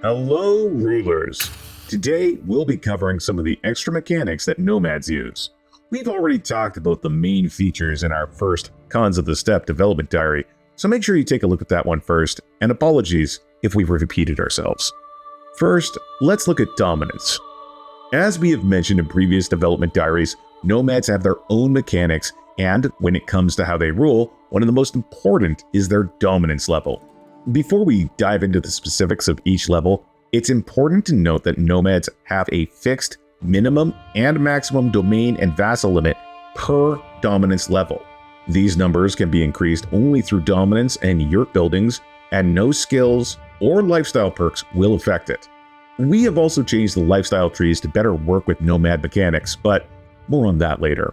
Hello, rulers! Today, we'll be covering some of the extra mechanics that Nomads use. We've already talked about the main features in our first Cons of the Steppe development diary, so make sure you take a look at that one first, and apologies if we've repeated ourselves. First, let's look at dominance. As we have mentioned in previous development diaries, Nomads have their own mechanics, and when it comes to how they rule, one of the most important is their dominance level. Before we dive into the specifics of each level, it's important to note that Nomads have a fixed minimum and maximum domain and vassal limit per dominance level. These numbers can be increased only through dominance and yurt buildings, and no skills or lifestyle perks will affect it. We have also changed the lifestyle trees to better work with nomad mechanics, but more on that later.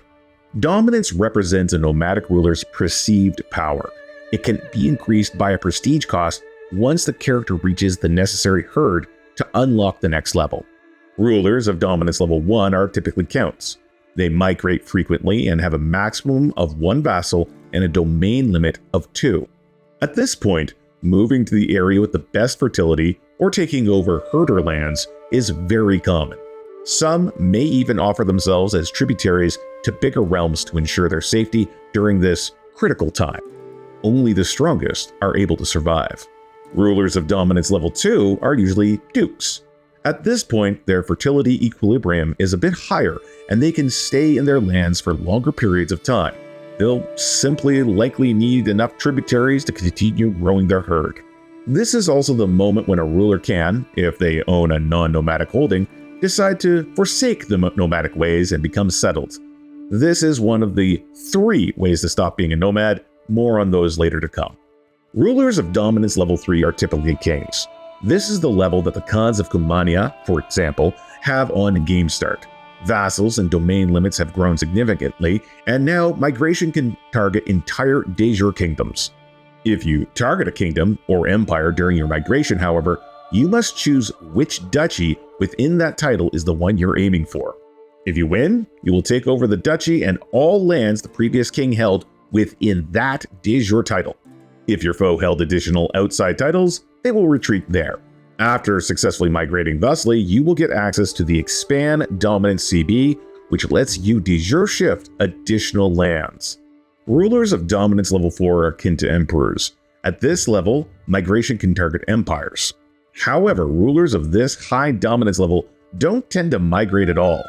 Dominance represents a nomadic ruler's perceived power. It can be increased by a prestige cost once the character reaches the necessary herd to unlock the next level. Rulers of dominance level 1 are typically counts. They migrate frequently and have a maximum of 1 vassal and a domain limit of 2. At this point, moving to the area with the best fertility or taking over herder lands is very common. Some may even offer themselves as tributaries to bigger realms to ensure their safety during this critical time. Only the strongest are able to survive. Rulers of dominance level 2 are usually dukes. At this point, their fertility equilibrium is a bit higher and they can stay in their lands for longer periods of time. They'll simply likely need enough tributaries to continue growing their herd. This is also the moment when a ruler can, if they own a non-nomadic holding, decide to forsake the nomadic ways and become settled. This is one of the 3 ways to stop being a nomad. More on those later to come. Rulers of dominance level 3 are typically kings. This is the level that the Khans of Kumania, for example, have on game start. Vassals and domain limits have grown significantly, and now migration can target entire de jure kingdoms. If you target a kingdom or empire during your migration, however, you must choose which duchy within that title is the one you're aiming for. If you win, you will take over the duchy and all lands the previous king held within that de jure title. If your foe held additional outside titles, they will retreat there. After successfully migrating thusly, you will get access to the Expand Dominance CB, which lets you de jure shift additional lands. Rulers of dominance level 4 are akin to emperors. At this level, migration can target empires. However, rulers of this high dominance level don't tend to migrate at all.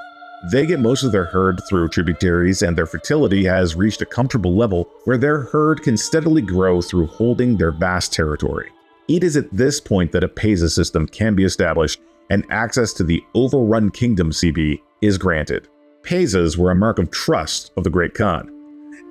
They get most of their herd through tributaries, and their fertility has reached a comfortable level where their herd can steadily grow through holding their vast territory. It is at this point that a Pesa system can be established and access to the Overrun Kingdom CB is granted. Pesas were a mark of trust of the Great Khan.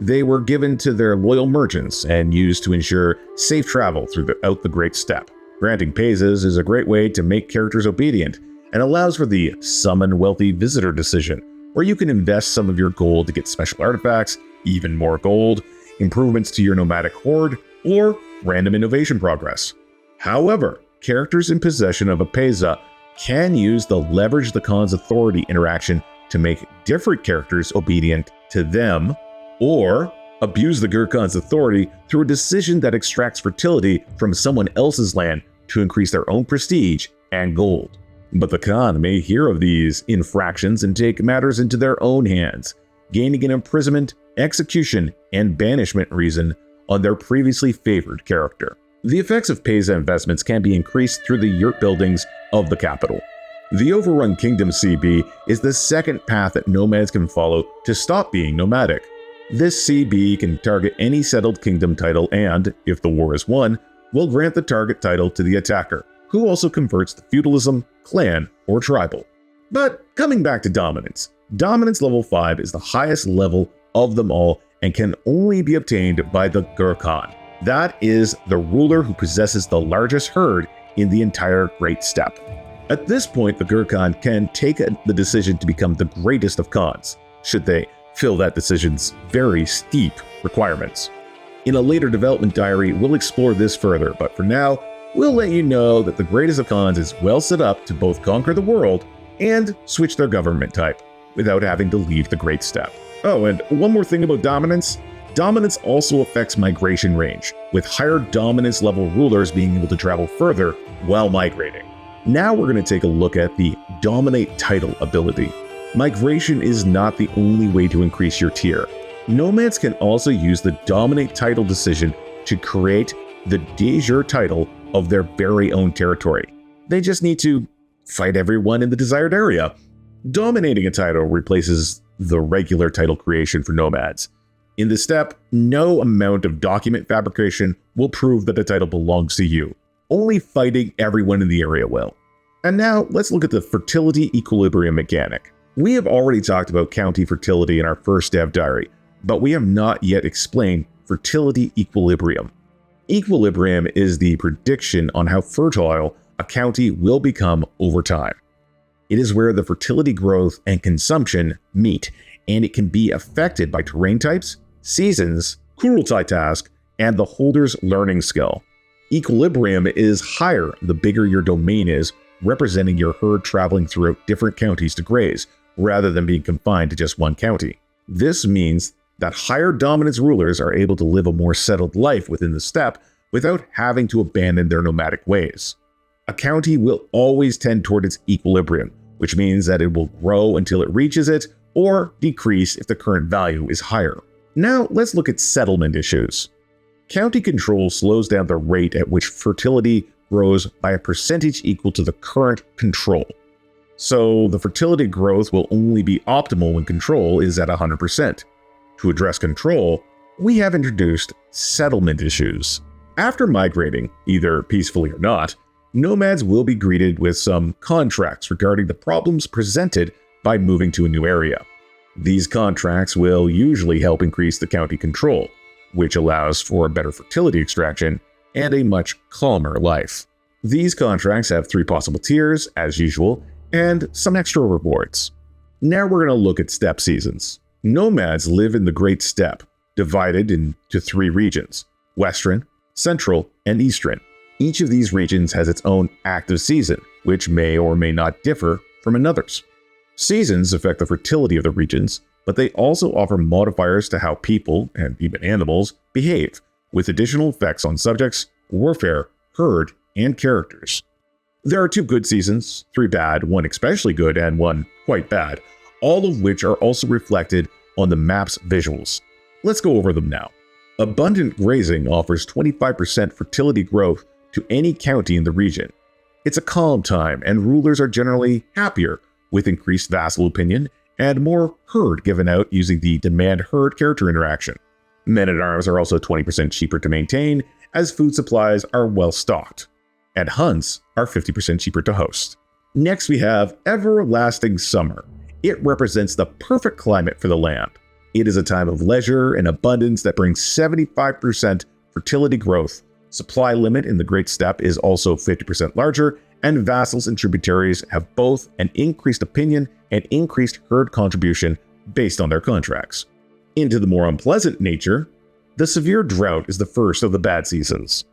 They were given to their loyal merchants and used to ensure safe travel throughout the Great Steppe. Granting Pesas is a great way to make characters obedient, and allows for the Summon Wealthy Visitor decision, where you can invest some of your gold to get special artifacts, even more gold, improvements to your nomadic horde, or random innovation progress. However, characters in possession of a Pesa can use the Leverage the Khan's Authority interaction to make different characters obedient to them, or abuse the Gurkhan's authority through a decision that extracts fertility from someone else's land to increase their own prestige and gold. But the Khan may hear of these infractions and take matters into their own hands, gaining an imprisonment, execution, and banishment reason on their previously favored character. The effects of Pesa investments can be increased through the yurt buildings of the capital. The Overrun Kingdom CB is the second path that nomads can follow to stop being nomadic. This CB can target any settled kingdom title and, if the war is won, will grant the target title to the attacker, who also converts to feudalism, clan, or tribal. But coming back to dominance, dominance level 5 is the highest level of them all and can only be obtained by the Gurkhan. That is the ruler who possesses the largest herd in the entire Great Steppe. At this point, the Gurkhan can take the decision to become the greatest of Khans, should they fill that decision's very steep requirements. In a later development diary, we'll explore this further, but for now, we'll let you know that the greatest of Khans is well set up to both conquer the world and switch their government type without having to leave the Great Steppe. Oh, and one more thing about dominance. Dominance also affects migration range, with higher dominance level rulers being able to travel further while migrating. Now we're going to take a look at the Dominate title ability. Migration is not the only way to increase your tier. Nomads can also use the Dominate title decision to create the de jure title of their very own territory. They just need to fight everyone in the desired area. Dominating a title replaces the regular title creation for Nomads. In this step, no amount of document fabrication will prove that the title belongs to you. Only fighting everyone in the area will. And now let's look at the Fertility Equilibrium mechanic. We have already talked about county fertility in our first dev diary, but we have not yet explained Fertility Equilibrium. Equilibrium is the prediction on how fertile a county will become over time. It is where the fertility growth and consumption meet, and it can be affected by terrain types, seasons, Kurultai task, and the holder's learning skill. Equilibrium is higher the bigger your domain is, representing your herd traveling throughout different counties to graze, rather than being confined to just one county. This means that higher dominance rulers are able to live a more settled life within the steppe without having to abandon their nomadic ways. A county will always tend toward its equilibrium, which means that it will grow until it reaches it, or decrease if the current value is higher. Now let's look at settlement issues. County control slows down the rate at which fertility grows by a percentage equal to the current control. So the fertility growth will only be optimal when control is at 100%. To address control, we have introduced settlement issues. After migrating, either peacefully or not, Nomads will be greeted with some contracts regarding the problems presented by moving to a new area. These contracts will usually help increase the county control, which allows for a better fertility extraction and a much calmer life. These contracts have 3 possible tiers, as usual, and some extra rewards. Now we're going to look at steppe seasons. Nomads live in the Great Steppe, divided into 3 regions: Western, Central, and Eastern. Each of these regions has its own active season, which may or may not differ from another's. Seasons affect the fertility of the regions, but they also offer modifiers to how people, and even animals, behave, with additional effects on subjects, warfare, herd, and characters. There are 2 good seasons, 3 bad, 1 especially good, and 1 quite bad, all of which are also reflected on the map's visuals. Let's go over them now. Abundant grazing offers 25% fertility growth to any county in the region. It's a calm time, and rulers are generally happier, with increased vassal opinion and more herd given out using the demand herd character interaction. Men-at-arms are also 20% cheaper to maintain, as food supplies are well stocked, and hunts are 50% cheaper to host. Next we have Everlasting Summer. It represents the perfect climate for the land. It is a time of leisure and abundance that brings 75% fertility growth. Supply limit in the Great Steppe is also 50% larger, and vassals and tributaries have both an increased opinion and increased herd contribution based on their contracts. Into the more unpleasant nature, the severe drought is the first of the bad seasons.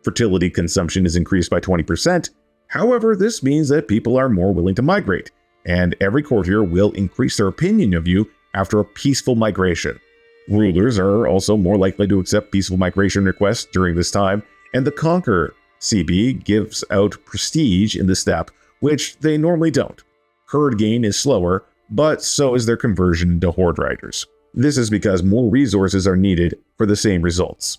Fertility consumption is increased by 20%. However, this means that people are more willing to migrate, and every courtier will increase their opinion of you after a peaceful migration. Rulers are also more likely to accept peaceful migration requests during this time, and the Conqueror CB gives out prestige in the steppe, which they normally don't. Herd gain is slower, but so is their conversion into horde riders. This is because more resources are needed for the same results.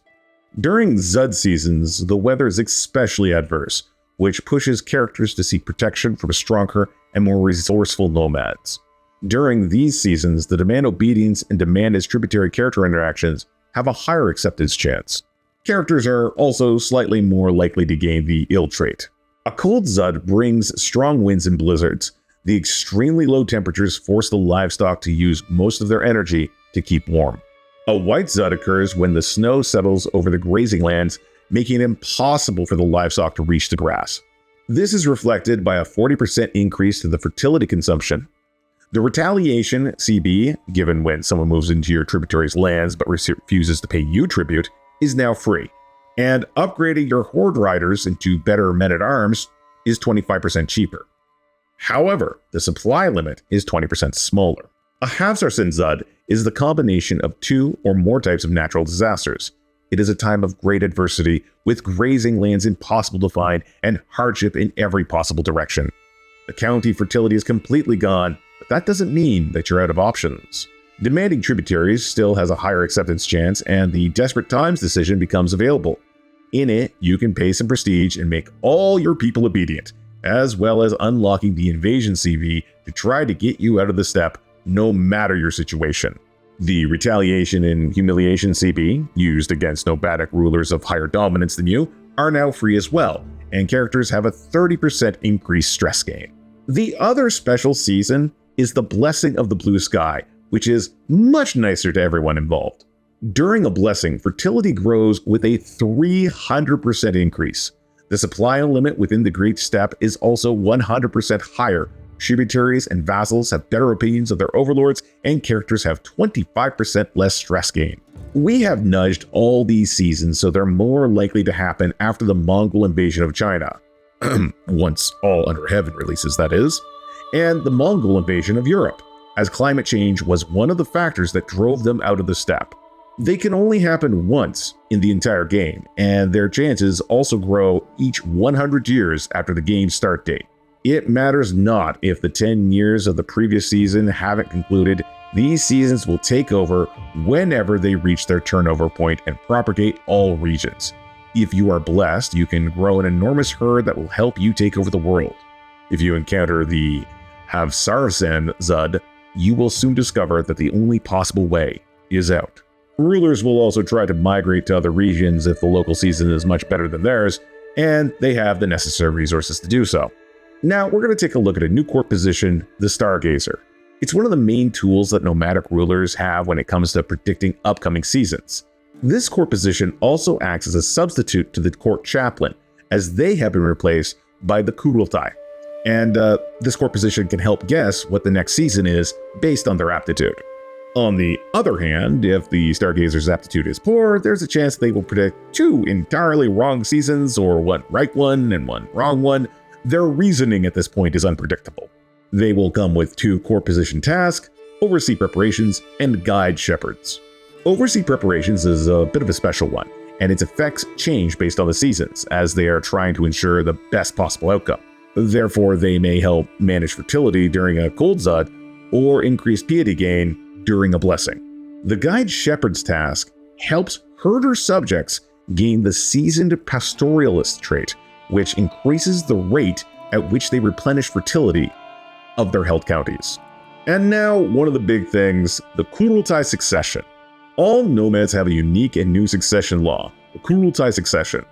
During Zud seasons, the weather is especially adverse, which pushes characters to seek protection from stronger and more resourceful nomads. During these seasons, the demand obedience and demand as tributary character interactions have a higher acceptance chance. Characters are also slightly more likely to gain the ill trait. A cold Zud brings strong winds and blizzards. The extremely low temperatures force the livestock to use most of their energy to keep warm. A white Zud occurs when the snow settles over the grazing lands, making it impossible for the livestock to reach the grass. This is reflected by a 40% increase to the fertility consumption. The retaliation CB, given when someone moves into your tributary's lands but refuses to pay you tribute, is now free. And upgrading your horde riders into better men-at-arms is 25% cheaper. However, the supply limit is 20% smaller. A Havsarsen Zud is the combination of 2 or more types of natural disasters. It is a time of great adversity, with grazing lands impossible to find and hardship in every possible direction. The county fertility is completely gone, but that doesn't mean that you're out of options. Demanding tributaries still has a higher acceptance chance, and the Desperate Times decision becomes available. In it, you can pay some prestige and make all your people obedient, as well as unlocking the Invasion CV to try to get you out of the steppe, no matter your situation. The Retaliation and Humiliation CB, used against nomadic rulers of higher dominance than you, are now free as well, and characters have a 30% increased stress gain. The other special season is the Blessing of the Blue Sky, which is much nicer to everyone involved. During a blessing, fertility grows with a 300% increase. The supply limit within the Great Steppe is also 100% higher. Tributaries and vassals have better opinions of their overlords, and characters have 25% less stress gain. We have nudged all these seasons so they're more likely to happen after the Mongol invasion of China. Once All Under Heaven releases, that is. And the Mongol invasion of Europe, as climate change was one of the factors that drove them out of the steppe. They can only happen once in the entire game, and their chances also grow each 100 years after the game's start date. It matters not if the 10 years of the previous season haven't concluded, these seasons will take over whenever they reach their turnover point and propagate all regions. If you are blessed, you can grow an enormous herd that will help you take over the world. If you encounter the Havsarsen Zud, you will soon discover that the only possible way is out. Rulers will also try to migrate to other regions if the local season is much better than theirs, and they have the necessary resources to do so. Now we're going to take a look at a new court position, the Stargazer. It's one of the main tools that nomadic rulers have when it comes to predicting upcoming seasons. This court position also acts as a substitute to the court chaplain, as they have been replaced by the Kurultai. And this court position can help guess what the next season is based on their aptitude. On the other hand, if the Stargazer's aptitude is poor, there's a chance they will predict 2 entirely wrong seasons or 1 right one and 1 wrong one. Their reasoning at this point is unpredictable. They will come with 2 court position tasks, oversee preparations, and guide shepherds. Oversee preparations is a bit of a special one, and its effects change based on the seasons, as they are trying to ensure the best possible outcome. Therefore, they may help manage fertility during a cold Zud, or increase piety gain during a blessing. The guide shepherd's task helps herder subjects gain the seasoned pastoralist trait, which increases the rate at which they replenish fertility of their held counties. And now, one of the big things, the Kurultai Succession. All nomads have a unique and new succession law, the Kurultai Succession.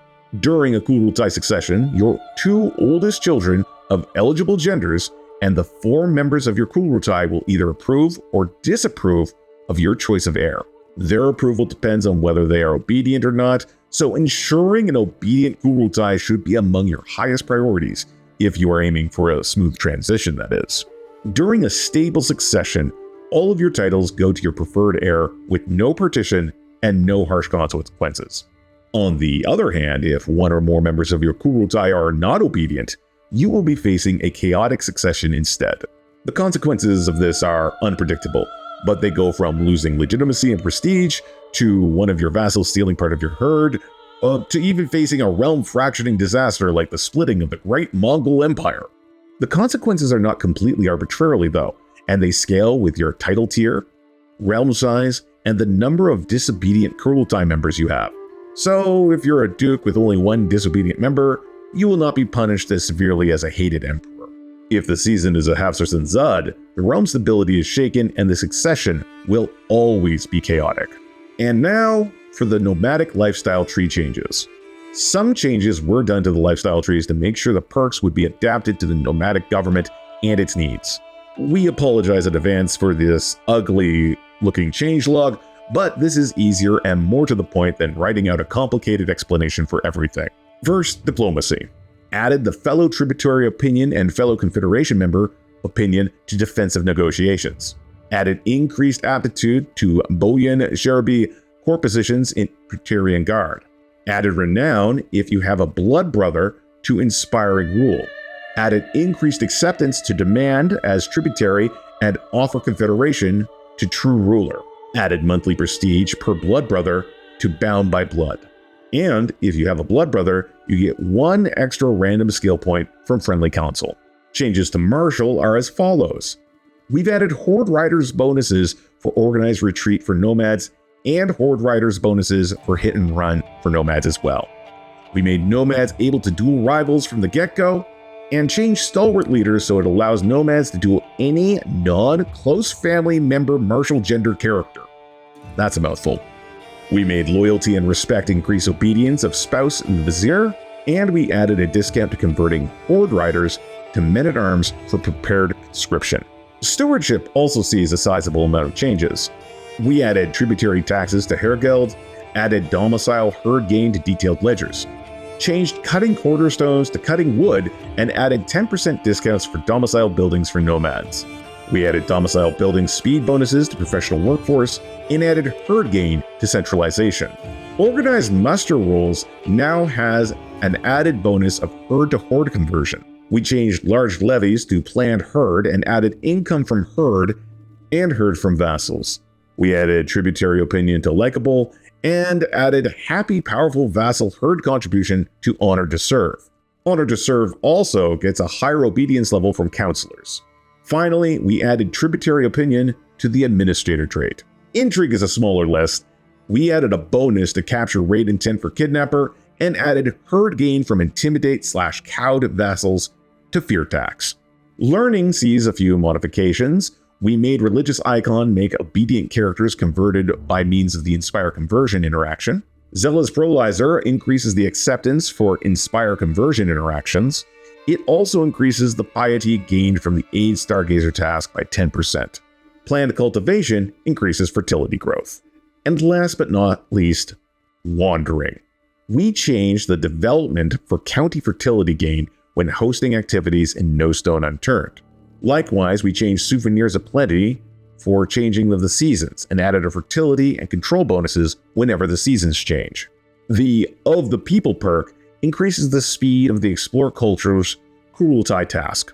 During a Kurultai Succession, your 2 oldest children of eligible genders and the 4 members of your Kurultai will either approve or disapprove of your choice of heir. Their approval depends on whether they are obedient or not, so ensuring an obedient Kurultai should be among your highest priorities if you are aiming for a smooth transition, that is. During a stable succession, all of your titles go to your preferred heir with no partition and no harsh consequences. On the other hand, if 1 or more members of your Kurultai are not obedient, you will be facing a chaotic succession instead. The consequences of this are unpredictable, but they go from losing legitimacy and prestige, to one of your vassals stealing part of your herd, to even facing a realm-fracturing disaster like the splitting of the Great Mongol Empire. The consequences are not completely arbitrarily though, and they scale with your title tier, realm size, and the number of disobedient Kurultai members you have. So if you're a duke with only 1 disobedient member, you will not be punished as severely as a hated emperor. If the season is a Havsarsen Zud, the realm stability is shaken and the succession will always be chaotic. And now for the Nomadic Lifestyle Tree changes. Some changes were done to the lifestyle trees to make sure the perks would be adapted to the nomadic government and its needs. We apologize in advance for this ugly looking changelog, but this is easier and more to the point than writing out a complicated explanation for everything. First, diplomacy. Added the fellow tributary opinion and fellow confederation member opinion to defensive negotiations. Added increased aptitude to Boyan Sherabi core positions in Praetorian Guard. Added renown if you have a blood brother to inspiring rule. Added increased acceptance to demand as tributary and offer confederation to true ruler. Added monthly prestige per blood brother to bound by blood. And if you have a blood brother, you get 1 extra random skill point from friendly council. Changes to martial are as follows. We've added Horde Riders bonuses for organized retreat for Nomads and Horde Riders bonuses for hit and run for Nomads as well. We made Nomads able to duel rivals from the get-go and changed Stalwart Leaders so it allows Nomads to duel any non-close family member martial gender character. That's a mouthful. We made loyalty and respect increase obedience of spouse and vizier, and we added a discount to converting Horde Riders to men-at-arms for prepared conscription. Stewardship also sees a sizable amount of changes. We added tributary taxes to Hergeld, added domicile herd gain to detailed ledgers, changed cutting cornerstones to cutting wood, and added 10% discounts for domicile buildings for Nomads. We added domicile building speed bonuses to professional workforce and added herd gain to centralization. Organized muster rolls now has an added bonus of herd to horde conversion. We changed large levies to planned herd and added income from herd and herd from vassals. We added tributary opinion to likable and added happy powerful vassal herd contribution to honor to serve. Honor to serve also gets a higher obedience level from counselors. Finally, we added tributary opinion to the administrator trait. Intrigue is a smaller list. We added a bonus to capture raid intent for kidnapper and added herd gain from intimidate/cowed vassals to fear tax. Learning sees a few modifications. We made religious icon make obedient characters converted by means of the inspire conversion interaction. Zealous Prolizer increases the acceptance for inspire conversion interactions. It also increases the piety gained from the aid Stargazer task by 10%. Planned cultivation increases fertility growth. And last but not least, wandering. We changed the development for county fertility gain when hosting activities in No Stone Unturned. Likewise, we changed Souvenirs of Plenty for changing of the seasons and added a fertility and control bonuses whenever the seasons change. The Of the People perk increases the speed of the Explore Culture's Kurultai task.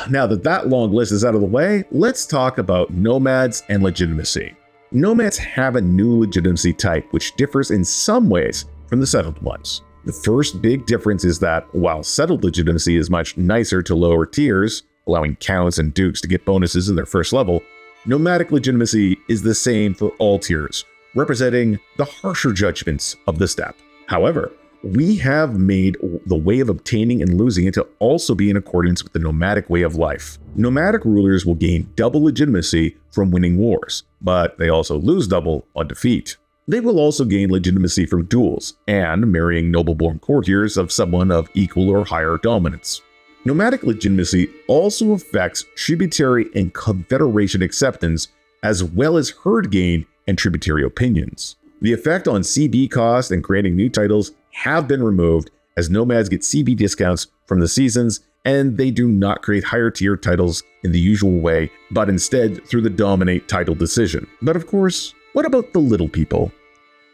Now that long list is out of the way, let's talk about Nomads and Legitimacy. Nomads have a new legitimacy type which differs in some ways from the settled ones. The first big difference is that while settled legitimacy is much nicer to lower tiers, allowing counts and dukes to get bonuses in their first level, nomadic legitimacy is the same for all tiers, representing the harsher judgments of the steppe. However, we have made the way of obtaining and losing it to also be in accordance with the nomadic way of life. Nomadic rulers will gain double legitimacy from winning wars, but they also lose double on defeat. They will also gain legitimacy from duels and marrying noble-born courtiers of someone of equal or higher dominance. Nomadic legitimacy also affects tributary and confederation acceptance, as well as herd gain and tributary opinions. The effect on CB cost and creating new titles have been removed, as Nomads get CB discounts from the seasons, and they do not create higher tier titles in the usual way, but instead through the dominate title decision. But of course, what about the little people?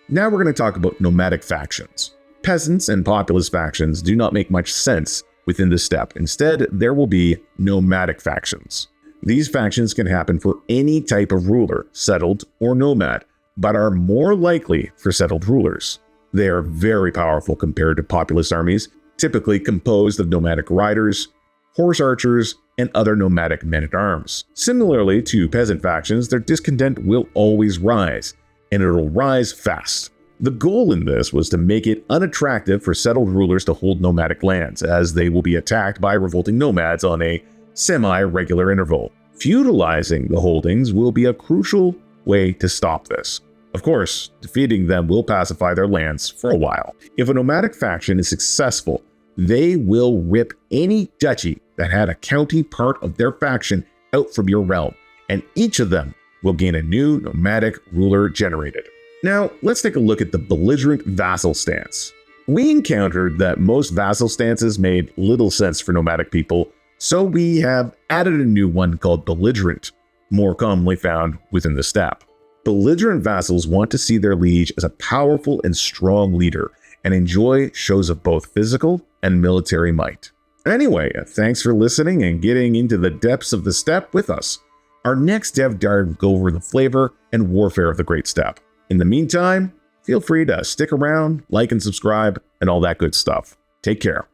Now we're going to talk about nomadic factions. Peasants and populous factions do not make much sense within the steppe. Instead, there will be nomadic factions. These factions can happen for any type of ruler, settled or nomad, but are more likely for settled rulers. They are very powerful compared to populous armies, typically composed of nomadic riders, horse archers, and other nomadic men-at-arms. Similarly to peasant factions, their discontent will always rise, and it'll rise fast. The goal in this was to make it unattractive for settled rulers to hold nomadic lands, as they will be attacked by revolting nomads on a semi-regular interval. Feudalizing the holdings will be a crucial way to stop this. Of course, defeating them will pacify their lands for a while. If a nomadic faction is successful, they will rip any duchy that had a county part of their faction out from your realm, and each of them will gain a new nomadic ruler generated. Now, let's take a look at the belligerent vassal stance. We encountered that most vassal stances made little sense for nomadic people, so we have added a new one called belligerent, more commonly found within the steppe. Belligerent vassals want to see their liege as a powerful and strong leader and enjoy shows of both physical and military might. Anyway, thanks for listening and getting into the depths of the steppe with us. Our next dev diary will go over the flavor and warfare of the Great Steppe. In the meantime, feel free to stick around, like and subscribe, and all that good stuff. Take care.